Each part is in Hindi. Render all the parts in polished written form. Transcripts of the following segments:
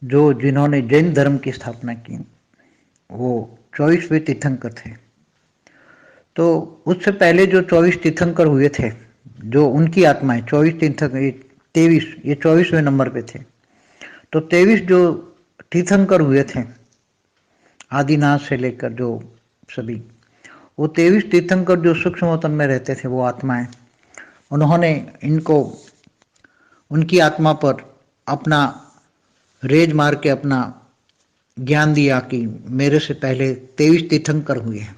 जो जिन्होंने जैन धर्म की स्थापना की, वो 24वें तीर्थंकर थे। तो उससे पहले जो 24 तीर्थंकर हुए थे, जो उनकी आत्माएं 24 तीर्थंकर, 23, ये 24वें नंबर पे थे। तो 23 जो तीर्थंकर हुए थे आदिनाथ से लेकर जो सभी, वो 23 तीर्थंकर जो सूक्ष्म वतन में रहते थे, वो आत्माएं, उन्होंने इनको, उनकी आत्मा पर अपना रेज मार के अपना ज्ञान दिया कि मेरे से पहले 23 तीर्थंकर हुए हैं।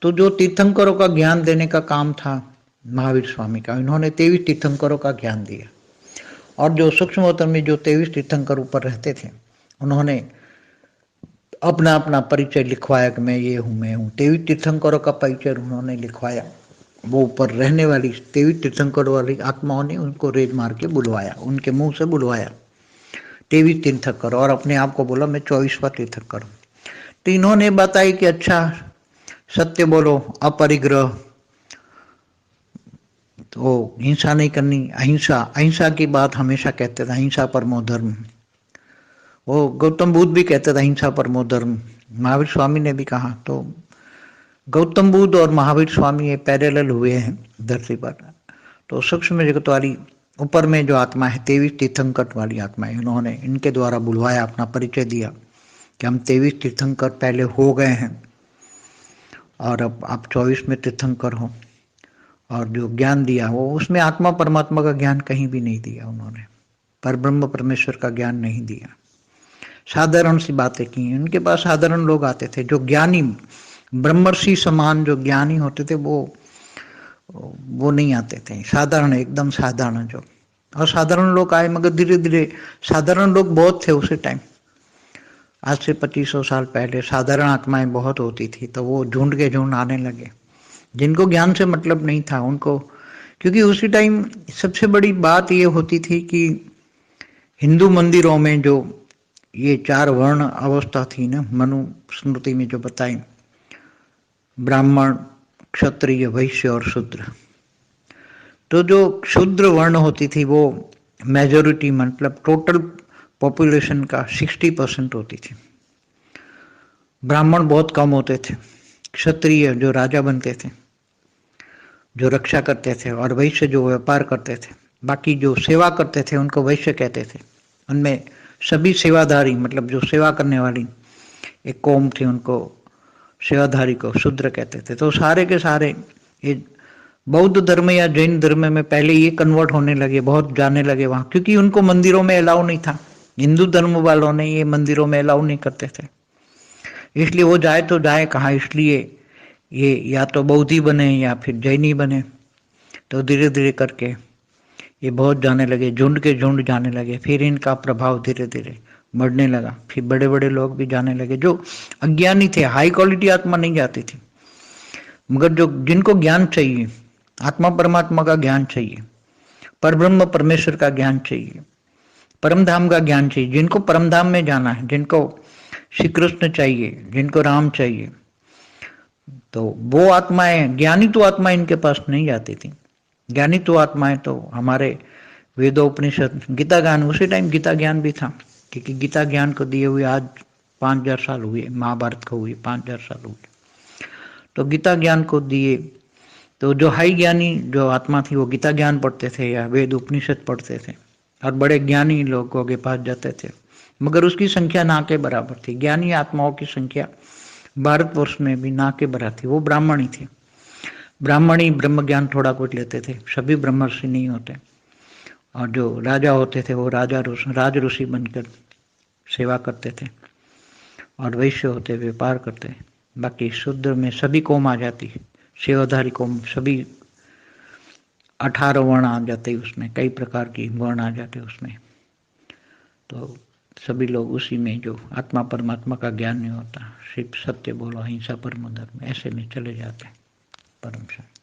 तो जो तीर्थंकरों का ज्ञान देने का काम था महावीर स्वामी का, इन्होंने 23 तीर्थंकरों का ज्ञान दिया। और जो सूक्ष्म वतन में जो 23 तीर्थंकर ऊपर रहते थे, उन्होंने अपना अपना परिचय लिखवाया कि मैं ये हूँ, मैं हूँ। 23 तीर्थंकरों का परिचय उन्होंने लिखवाया। वो ऊपर रहने वाली 23 तीर्थंकरों वाली आत्माओं ने उनको रेज मार के बुलवाया, उनके मुंह से बुलवाया 23 तीर्थंकर, और अपने आप को बोला मैं 24वां तीर्थंकर हूँ। तो इन्होंने बताया कि अच्छा, सत्य बोलो, अपरिग्रह, तो हिंसा नहीं करनी, अहिंसा, अहिंसा की बात हमेशा कहते थे, अहिंसा परमो धर्म। वो गौतम बुद्ध भी कहते थे अहिंसा परमो धर्म, महावीर स्वामी ने भी कहा। तो गौतम बुद्ध और महावीर स्वामी ये पैरेलल हुए हैं धरती पर। तो सूक्ष्म जगत वाली ऊपर में जो आत्मा है 23 तीर्थंकर वाली आत्मा है, उन्होंने इनके द्वारा बुलवाया, अपना परिचय दिया कि हम 23 तीर्थंकर पहले हो गए हैं और अब आप 24वें तीर्थंकर हो। और जो ज्ञान दिया वो उसमें आत्मा परमात्मा का ज्ञान कहीं भी नहीं दिया उन्होंने, पर ब्रह्म परमेश्वर का ज्ञान नहीं दिया। साधारण सी बातें की। उनके पास साधारण लोग आते थे, जो ज्ञानी ब्रह्मर्षि समान जो ज्ञानी होते थे, वो नहीं आते थे। साधारण, एकदम साधारण जो, और साधारण लोग आए, मगर धीरे धीरे साधारण लोग बहुत थे उसी टाइम। आज से 2500 साल पहले साधारण आत्माएं बहुत होती थी, तो वो झुंड के झुंड आने लगे, जिनको ज्ञान से मतलब नहीं था उनको। क्योंकि उसी टाइम सबसे बड़ी बात ये होती थी कि हिंदू मंदिरों में जो ये 4 वर्ण अवस्था थी ना, मनु स्मृति में जो बताई, ब्राह्मण, क्षत्रिय, वैश्य और शूद्र। तो जो शूद्र वर्ण होती थी वो मेजोरिटी, मतलब टोटल पॉपुलेशन का 60% होती थी। ब्राह्मण बहुत कम होते थे, क्षत्रिय जो राजा बनते थे, जो रक्षा करते थे, और वैश्य जो व्यापार करते थे। बाकी जो सेवा करते थे उनको वैश्य कहते थे। उनमें सभी सेवाधारी, मतलब जो सेवा करने वाली एक कौम थी, उनको सेवाधारी को शूद्र कहते थे। तो सारे के सारे ये बौद्ध धर्म या जैन धर्म में पहले ये कन्वर्ट होने लगे, बहुत जाने लगे वहां, क्योंकि उनको मंदिरों में अलाउ नहीं था। हिंदू धर्म वालों ने ये मंदिरों में अलाउ नहीं करते थे, इसलिए वो जाए तो जाए कहाँ, इसलिए ये या तो बौद्धि बने या फिर जैनी बने। तो धीरे धीरे करके ये बहुत जाने लगे, झुंड के झुंड जाने लगे। फिर इनका प्रभाव धीरे धीरे बढ़ने लगा, फिर बड़े बड़े लोग भी जाने लगे जो अज्ञानी थे। हाई क्वालिटी आत्मा नहीं जाती थी, मगर जो जिनको ज्ञान चाहिए, आत्मा परमात्मा का ज्ञान चाहिए, परब्रह्म परमेश्वर का ज्ञान चाहिए, परम धाम का ज्ञान चाहिए, जिनको परम धाम में जाना है, जिनको श्री कृष्ण चाहिए, जिनको राम चाहिए, तो वो आत्माएं, ज्ञानी तो आत्मा इनके पास नहीं जाती थी। ज्ञानी तो आत्माएं तो हमारे वेदोपनिषद, गीता ज्ञान, उसी टाइम गीता ज्ञान भी था, क्योंकि गीता ज्ञान को दिए हुए आज 5000 साल हुए, महाभारत को हुए 5000 साल हुए। तो गीता ज्ञान को दिए, तो जो हाई ज्ञानी जो आत्मा थी वो गीता ज्ञान पढ़ते थे या वेद उपनिषद पढ़ते थे, और बड़े ज्ञानी लोगों के पास जाते थे, मगर उसकी संख्या ना के बराबर थी। ज्ञानी आत्माओं की संख्या भारतवर्ष में भी ना के बराबर थी। वो ब्राह्मण ही थे, ब्राह्मण ही ब्रह्म ज्ञान थोड़ा कुछ लेते थे, सभी ब्रह्मर्षि नहीं होते। और जो राजा होते थे वो राज ऋषि बनकर सेवा करते थे, और वैश्य होते व्यापार करते। बाकी शूद्र में सभी कौम आ जाती, सेवाधारी कौम, सभी 18 वर्ण आ जाते उसमें, कई प्रकार की वर्ण आ जाते उसमें। तो सभी लोग उसी में, जो आत्मा परमात्मा का ज्ञान नहीं होता, सिर्फ सत्य बोलो, अहिंसा परमो धर्म, ऐसे में चले जाते हैं परम शांति।